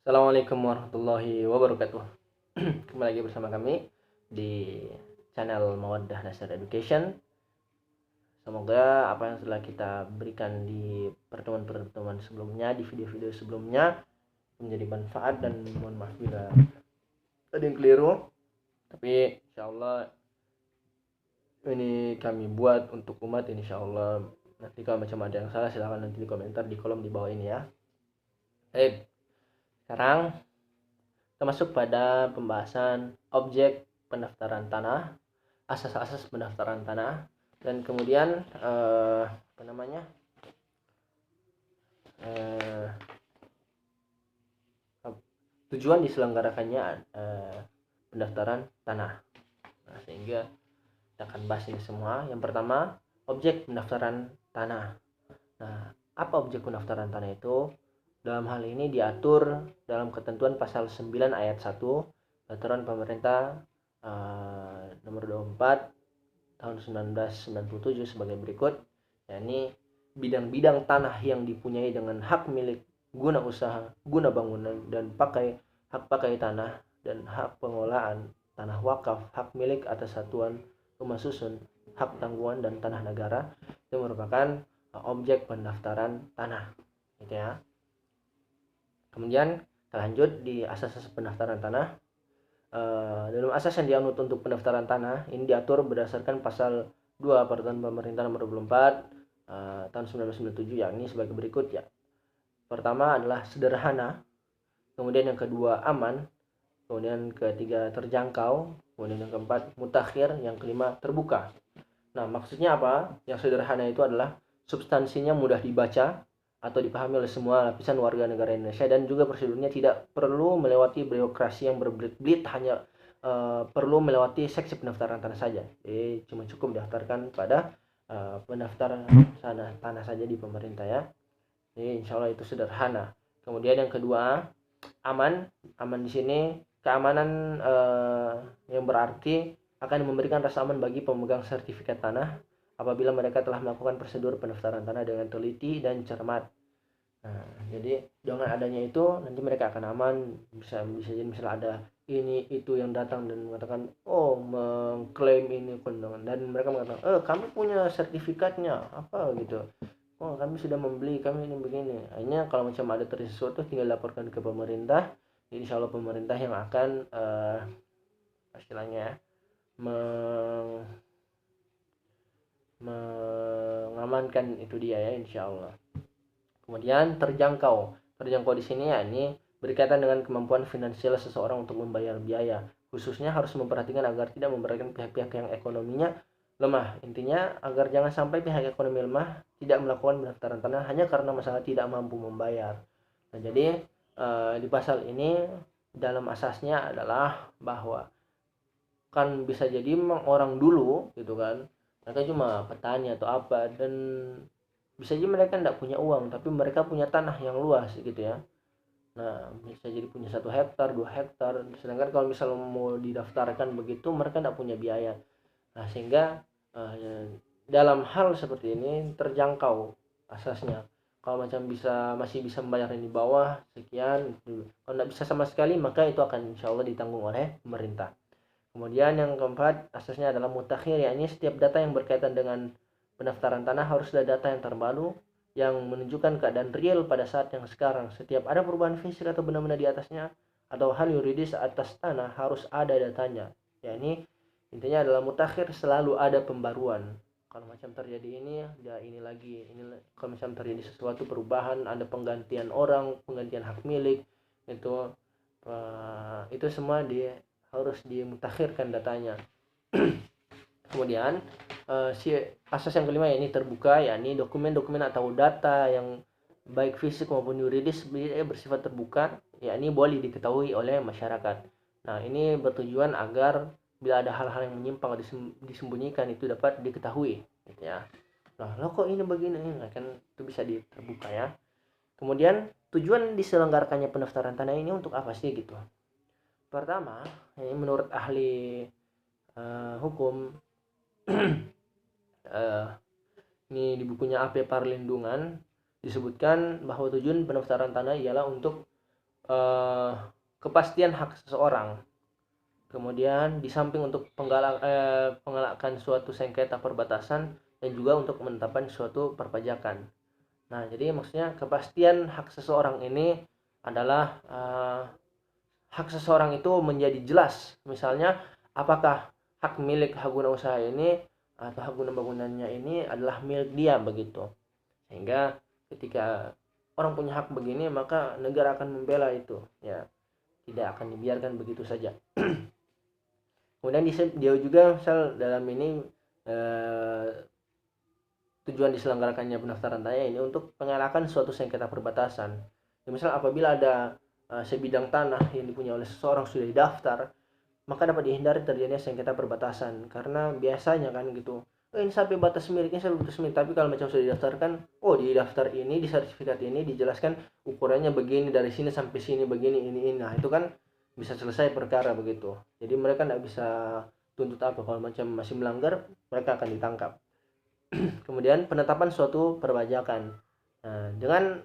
Assalamualaikum warahmatullahi wabarakatuh. Kembali lagi bersama kami di channel Mawaddah Nasr Education. Semoga apa yang telah kita berikan di pertemuan-pertemuan sebelumnya, di video-video sebelumnya menjadi manfaat, dan mohon maaf bila ada yang keliru. Tapi insya Allah ini kami buat untuk umat, insya Allah. Nanti kalau macam ada yang salah silahkan nanti di komentar di kolom di bawah ini ya. Baik, sekarang kita masuk pada pembahasan objek pendaftaran tanah, asas-asas pendaftaran tanah, dan kemudian tujuan diselenggarakannya pendaftaran tanah. Nah, sehingga kita akan bahas ini semua. Yang pertama, objek pendaftaran tanah. Nah, apa objek pendaftaran tanah itu? Dalam hal ini diatur dalam ketentuan pasal 9 ayat 1 Peraturan Pemerintah nomor 24 tahun 1997 sebagai berikut, yakni bidang-bidang tanah yang dipunyai dengan hak milik guna usaha, guna bangunan, dan hak pakai tanah, dan hak pengelolaan tanah wakaf, hak milik atas satuan rumah susun, hak tanggungan, dan tanah negara itu merupakan objek pendaftaran tanah, gitu ya. Kemudian kita lanjut di asas-asas pendaftaran tanah. Dalam asas yang dianut untuk pendaftaran tanah ini diatur berdasarkan pasal 2 Peraturan Pemerintah nomor 24 tahun 1997, yakni sebagai berikut ya. Pertama adalah sederhana, kemudian yang kedua aman, kemudian ketiga terjangkau, kemudian yang keempat mutakhir, yang kelima terbuka. Nah, maksudnya apa? Yang sederhana itu adalah substansinya mudah dibaca atau dipahami oleh semua lapisan warga negara Indonesia, dan juga prosedurnya tidak perlu melewati birokrasi yang berbelit-belit, hanya perlu melewati seksi pendaftaran tanah saja. Jadi cuma cukup daftarkan pada pendaftaran tanah saja di pemerintah ya. Jadi insya Allah itu sederhana. Kemudian yang kedua aman. Aman di sini keamanan yang berarti akan memberikan rasa aman bagi pemegang sertifikat tanah apabila mereka telah melakukan prosedur pendaftaran tanah dengan teliti dan cermat. Nah, jadi dengan adanya itu nanti mereka akan aman. Bisa jadi misalnya ada ini itu yang datang dan mengatakan mengklaim ini kondangan, dan mereka mengatakan kami punya sertifikatnya apa gitu, kami sudah membeli, kami ini begini. Akhirnya kalau macam ada terjadi sesuatu tinggal laporkan ke pemerintah. Jadi insya Allah pemerintah yang akan istilahnya mengamankan itu dia ya, insya Allah. Kemudian terjangkau di sini ya ini berkaitan dengan kemampuan finansial seseorang untuk membayar biaya, khususnya harus memperhatikan agar tidak memberatkan pihak-pihak yang ekonominya lemah. Intinya agar jangan sampai pihak ekonomi lemah tidak melakukan pendaftaran tanah hanya karena masalah tidak mampu membayar. Nah, jadi di pasal ini dalam asasnya adalah bahwa kan bisa jadi memang orang dulu gitu kan, mereka cuma petani atau apa, dan bisa jadi mereka tidak punya uang tapi mereka punya tanah yang luas gitu ya. Nah, bisa jadi punya 1 hektar 2 hektar, sedangkan kalau misalnya mau didaftarkan begitu mereka tidak punya biaya. Nah, sehingga dalam hal seperti ini terjangkau asasnya. Kalau macam masih bisa membayar di bawah sekian, kalau tidak bisa sama sekali maka itu akan insya Allah ditanggung oleh pemerintah. Kemudian yang keempat asasnya adalah mutakhir, yakni setiap data yang berkaitan dengan pendaftaran tanah haruslah data yang terbaru yang menunjukkan keadaan real pada saat yang sekarang. Setiap ada perubahan fisik atau benda-benda di atasnya atau hal yuridis atas tanah harus ada datanya. Yakni intinya adalah mutakhir, selalu ada pembaruan. Kalau macam terjadi ini ya ini lagi, kalau macam terjadi sesuatu perubahan, ada penggantian orang, penggantian hak milik, itu semua harus dimutakhirkan datanya. Kemudian si asas yang kelima ini terbuka, yakni dokumen-dokumen atau data yang baik fisik maupun yuridis bersifat terbuka, yakni boleh diketahui oleh masyarakat. Nah, ini bertujuan agar bila ada hal-hal yang menyimpang disembunyikan itu dapat diketahui gitu ya. Nah, kok ini begini, kan itu bisa terbuka ya. Kemudian tujuan diselenggarakannya pendaftaran tanah ini untuk apa sih gitu. Pertama, ini menurut ahli hukum ini di bukunya AP Parlindungan disebutkan bahwa tujuan pendaftaran tanah ialah untuk kepastian hak seseorang. Kemudian di samping untuk penggalakan suatu sengketa perbatasan dan juga untuk menetapkan suatu perpajakan. Nah, jadi maksudnya kepastian hak seseorang ini adalah hak seseorang itu menjadi jelas. Misalnya, apakah hak milik hak guna usaha ini atau hak guna bangunannya ini adalah milik dia begitu. Sehingga ketika orang punya hak begini, maka negara akan membela itu, ya. Tidak akan dibiarkan begitu saja. Kemudian dia juga misal dalam ini tujuan diselenggarakannya pendaftaran tanah ini untuk pengelakkan suatu sengketa perbatasan. Ya, misal apabila ada sebidang tanah yang dipunyai oleh seseorang sudah didaftar, maka dapat dihindari terjadinya sengketa perbatasan. Karena biasanya kan gitu, ini sampai batas milik, ini sampai batas milik. Tapi kalau macam sudah didaftarkan, di daftar ini, di sertifikat ini dijelaskan ukurannya begini, dari sini sampai sini begini, ini. Nah, itu kan bisa selesai perkara begitu. Jadi mereka tidak bisa tuntut apa, kalau macam masih melanggar mereka akan ditangkap. Kemudian penetapan suatu perpajakan. Nah, dengan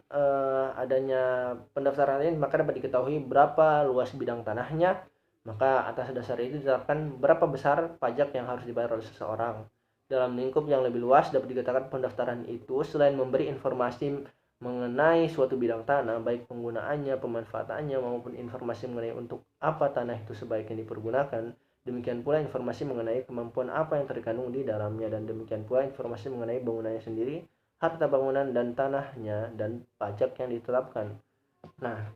adanya pendaftaran ini maka dapat diketahui berapa luas bidang tanahnya, maka atas dasar itu ditetapkan berapa besar pajak yang harus dibayar oleh seseorang. Dalam lingkup yang lebih luas dapat dikatakan pendaftaran itu selain memberi informasi mengenai suatu bidang tanah, baik penggunaannya, pemanfaatannya, maupun informasi mengenai untuk apa tanah itu sebaiknya dipergunakan, demikian pula informasi mengenai kemampuan apa yang terkandung di dalamnya, dan demikian pula informasi mengenai bangunannya sendiri, harta bangunan dan tanahnya, dan pajak yang ditetapkan. Nah,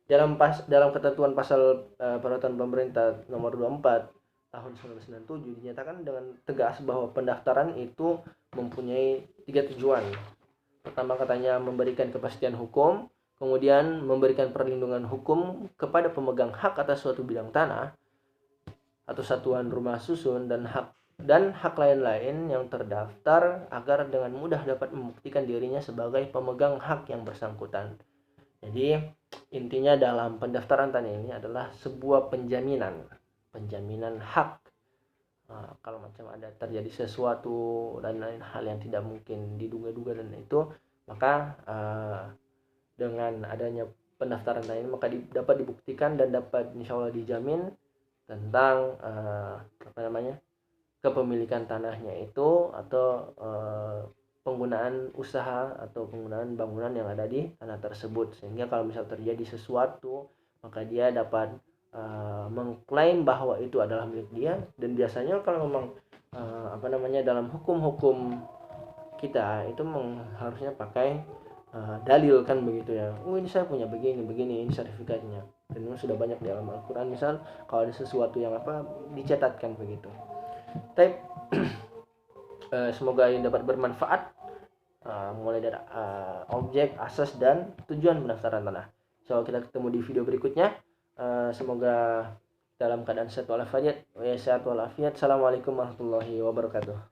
dalam ketentuan pasal peraturan pemerintah nomor 24 tahun 1997 dinyatakan dengan tegas bahwa pendaftaran itu mempunyai 3 tujuan. Pertama, katanya memberikan kepastian hukum, kemudian memberikan perlindungan hukum kepada pemegang hak atas suatu bidang tanah atau satuan rumah susun, dan hak lain-lain yang terdaftar agar dengan mudah dapat membuktikan dirinya sebagai pemegang hak yang bersangkutan. Jadi intinya dalam pendaftaran tanah ini adalah sebuah penjaminan hak. Kalau macam ada terjadi sesuatu dan lain hal yang tidak mungkin diduga-duga dan itu, maka dengan adanya pendaftaran tanah ini maka dapat dibuktikan dan dapat insya Allah dijamin tentang kepemilikan tanahnya itu, atau penggunaan usaha atau penggunaan bangunan yang ada di tanah tersebut. Sehingga kalau misal terjadi sesuatu, maka dia dapat mengklaim bahwa itu adalah milik dia. Dan biasanya kalau memang dalam hukum-hukum kita itu harusnya pakai dalil kan begitu ya. Ini saya punya begini, ini sertifikatnya. Dan itu sudah banyak di dalam Al-Quran. Misal kalau ada sesuatu yang dicatatkan begitu. Tapi semoga ini dapat bermanfaat mulai dari objek, asas, dan tujuan pendaftaran tanah. So kita ketemu di video berikutnya. Semoga dalam keadaan sehat walafiat. Assalamualaikum warahmatullahi wabarakatuh.